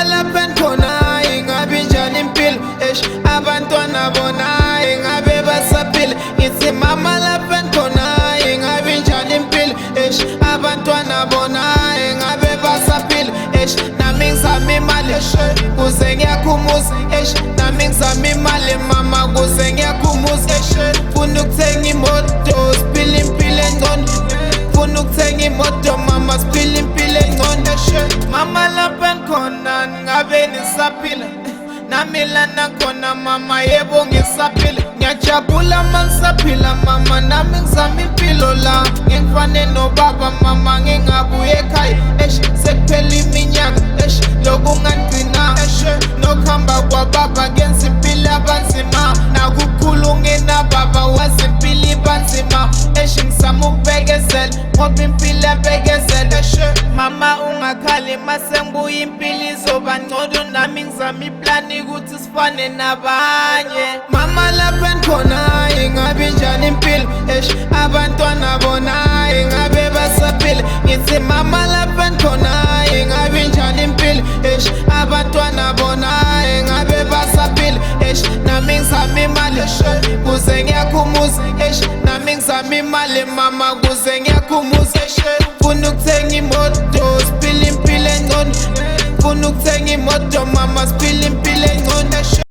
lapha khona ingabe njani impilo abantwana bona ingabe basaphila ngithi mama lapha khona ingabe njani impilo abantwana bona ingabe basaphila nami ngizama imali kuze ngiyakhumuza nami ngizama imali mama kuze ngiyakhumuza funa ukuthenga imoto siphila impilo engcono funa ukuthenga imoto mama siphila impilo engcono mama lapha khona ngabe nisaphila nami lana khona mama yebo ngisaphila ngiyajabula mangisaphila mama nami ngizama impilo la ngifane nobaba mama ngingabuye ekhaya sekuphela iminyaka lokhu ngangigcina nokuhamba kwababa kenza impilo abanzima nakukhulu nginababa wazi impilo ibanzima ngizama ukubekezela ngoba impilo yabekezela mama ungakhali mase ngibuya impilo izoba ngcono nami ngizama iplani ukuthi sifane nabanye mama lapha khona ingabe njani impilo abantwana bona ingabe basaphila ngithi mama lapha khona ingabe njani impilo abantwana bona ingabe basaphila nami ngizama imali kuze ngiyakhumuza nami ngizama imali mama kuze ngiyakhumuza funa ukuthenga imoto siphila impilo engcono funa ukuthenga imoto mama siphila impilo engcono